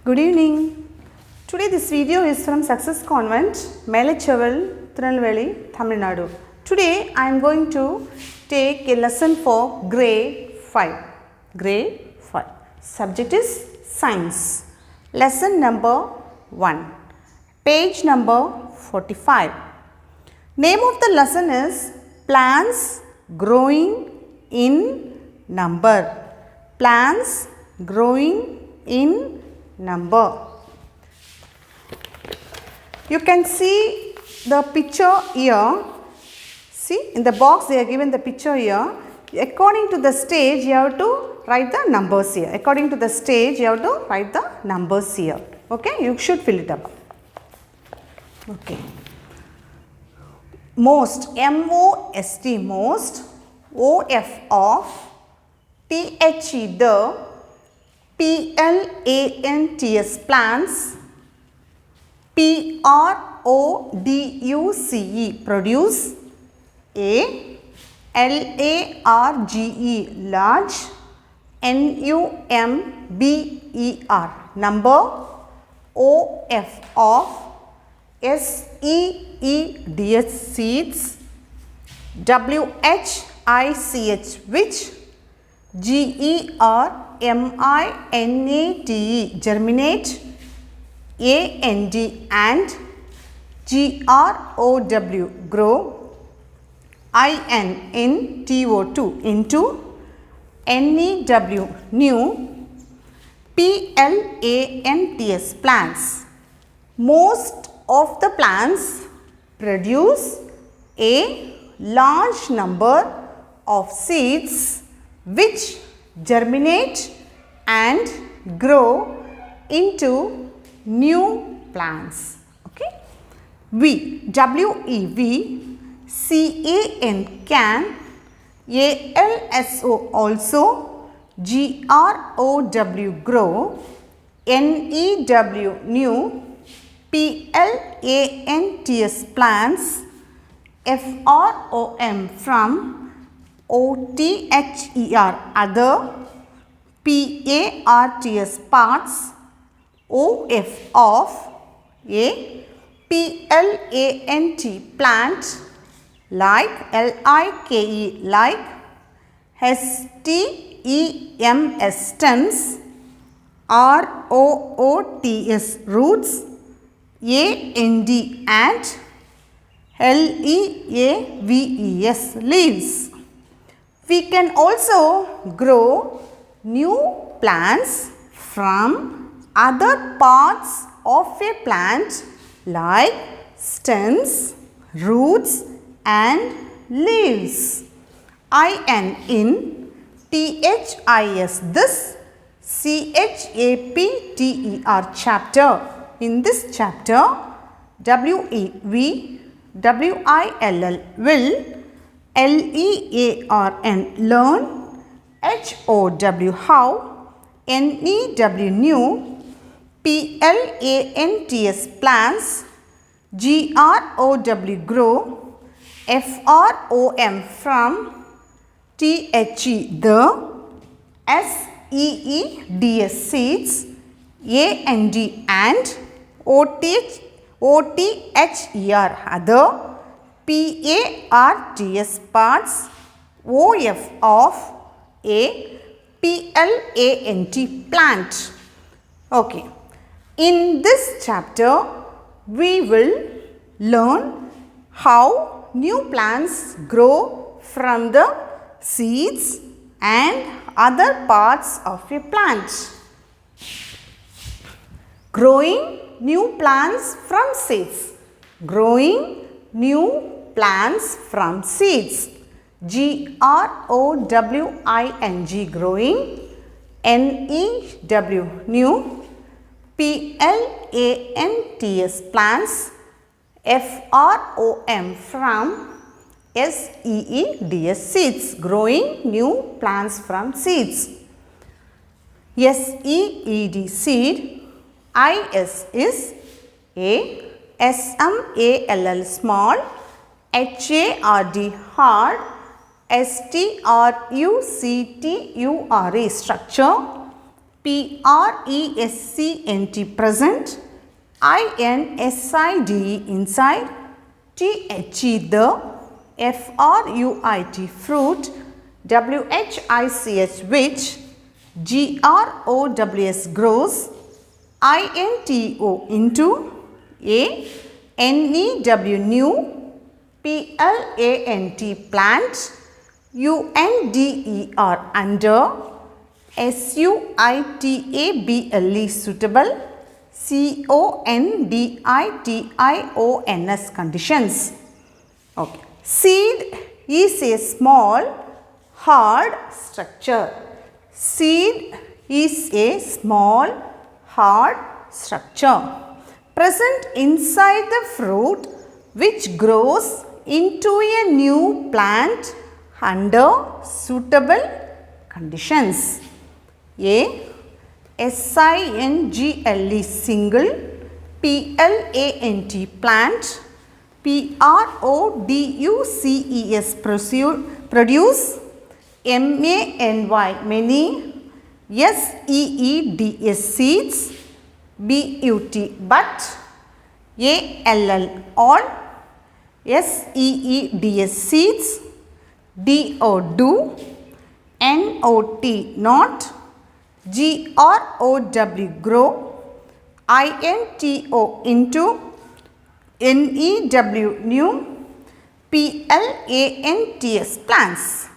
Good evening. Today this video is from Success Convent, Melacheval, Tirunelveli, Tamil Nadu. Today I am going to take a lesson for grade 5. Grade 5. Subject is Science. Lesson number 1. Page number 45. Name of the lesson is Plants Growing in Number. Plants growing in number. You can see the picture here. See, in the box they are given the picture here. According to the stage you have to write the numbers here. According to the stage you have to write the numbers here. Okay, you should fill it up. Okay. Most, M-O-S-T, most, O-F, of, T-H-E, the, P-L-A-N-T-S, plants, P-R-O-D-U-C-E, produce, A, L-A-R-G-E, large, N-U-M-B-E-R, number, O-F, of, S-E-E-D-H, seeds, W-H-I-C-H, which, G-E-R-M-I-N-A-T-E, germinate, A-N-D, and, G-R-O-W, grow, I-N, in, T-O-2, into, N-E-W, new, P-L-A-N-T-S, plants. Most of the plants produce a large number of seeds which germinate and grow into new plants. Okay. W-E-V, C-A-N, can, A-L-S-O, also, G-R-O-W, grow, N-E-W, new, P-L-A-N-T-S, plants, F-R-O-M, from, O-T-H-E-R, other, P-A-R-T-S, parts, O-F, of, A, P-L-A-N-T, plant, like, L-I-K-E, like, S-T-E-M-S, stems, R-O-O-T-S, roots, A-N-D, and, L-E-A-V-E-S, leaves. We can also grow new plants from other parts of a plant like stems, roots, and leaves. I-N, in, T-H-I-S, this, C-H-A-P-T-E-R, chapter. In this chapter, W-E-V, W-I-L-L, will, L-E-A-R-N, learn, H-O-W, how, N-E-W, new, P-L-A-N-T-S, plants, G-R-O-W, grow, F-R-O-M, from, T-H-E, the, S-E-E-D-S, seeds, A-N-D, and, O-T-H-E-R, other, P-A-R-T-S, parts, O-F, of, A, P-L-A-N-T, plant. Okay. In this chapter, we will learn how new plants grow from the seeds and other parts of a plant. Growing new plants from seeds. Growing new plants from seeds. G-R-O-W-I-N-G, growing, N-E-W, new, P-L-A-N-T-S, plants, F-R-O-M, from, S-E-E-D-S, seeds, growing new plants from seeds. S-E-E-D, seed, I-S is A, S-M-A-L-L, small, H-A-R-D, hard, S-T-R-U-C-T-U-R-E, structure, present, present, inside, inside, the, fruit, fruit, which, which, grows, grows, into, into, new, plant, plant, under, suitable, suitable, conditions, conditions. Okay. Seed is a small hard structure. Seed is a small hard structure present inside the fruit which grows into a new plant under suitable conditions. Single, single, plant, plant, produces, produce, many, seeds, seeds, but, all, seeds, seeds, do, not, not, grow, into, new, plants, plants.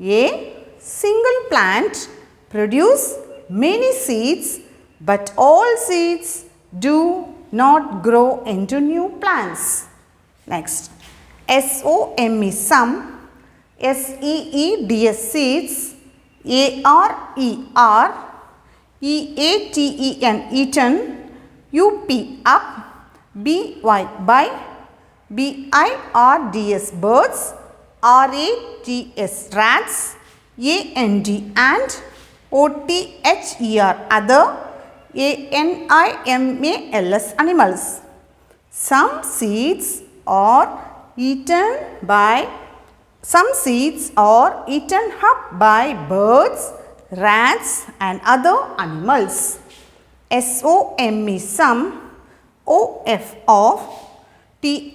A single plant produce many seeds, but all seeds do not grow into new plants. Next, some, some, seeds, seeds, eaten, up, by, birds, birds, rats, rats, and, other, animals, animals. Some seeds are eaten by, some seeds are eaten up by birds, rats and other animals. Some, of, them,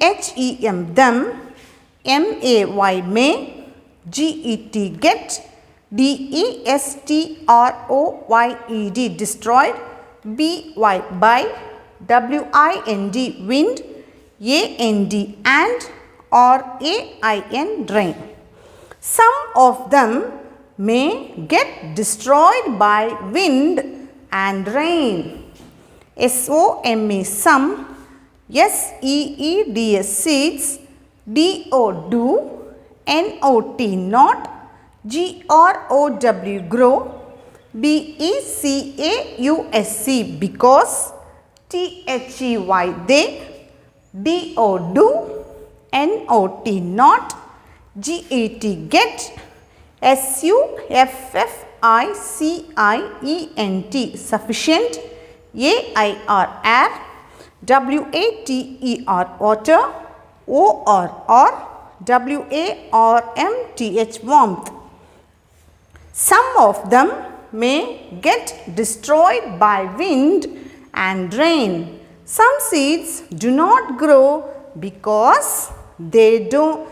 may, get, destroyed, destroyed, by, wind, and, drain. Some of them may get destroyed by wind and rain. Some, seeds, do, not, not, grow, because, they, do, not, not, get, sufficient, air, air, water, warmth, warmth. Some of them may get destroyed by wind and rain. Some seeds do not grow because they do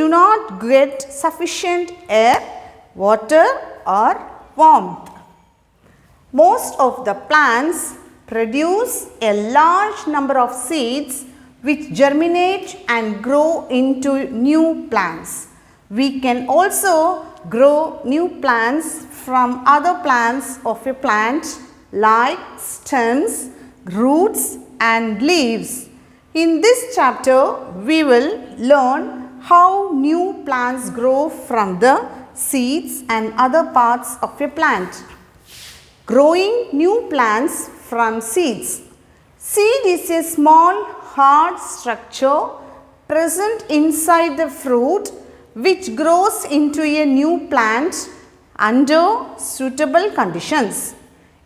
not get sufficient air, water or warmth. Most of the plants produce a large number of seeds which germinate and grow into new plants. We can also grow new plants from other plants of a plant like stems, roots and leaves. In this chapter, we will learn how new plants grow from the seeds and other parts of a plant. Growing new plants from seeds. Seed is a small hard structure present inside the fruit which grows into a new plant under suitable conditions.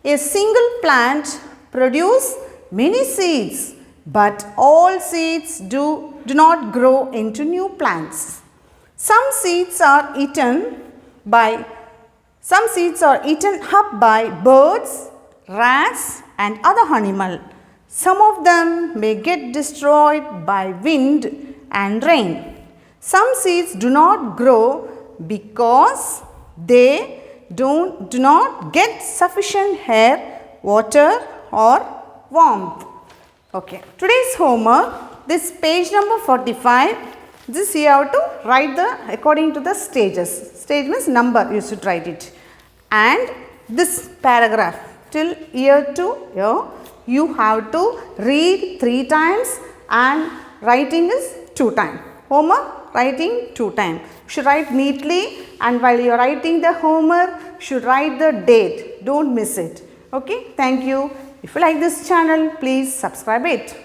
A single plant produces many seeds, but all seeds do not grow into new plants. Some seeds are eaten by Some seeds are eaten up by birds, rats and other animals. Some of them may get destroyed by wind and rain. Some seeds do not grow because they do not get sufficient air, water or warmth. Okay, today's homework, this page number 45, this you have to write the according to the stages. Stage means number, you should write it. And this paragraph till year to year, you have to read 3 times and writing is 2 times. Homework, writing 2 times. You should write neatly, and while you are writing the homework, you should write the date. Don't miss it. Okay, thank you. If you like this channel, please subscribe it.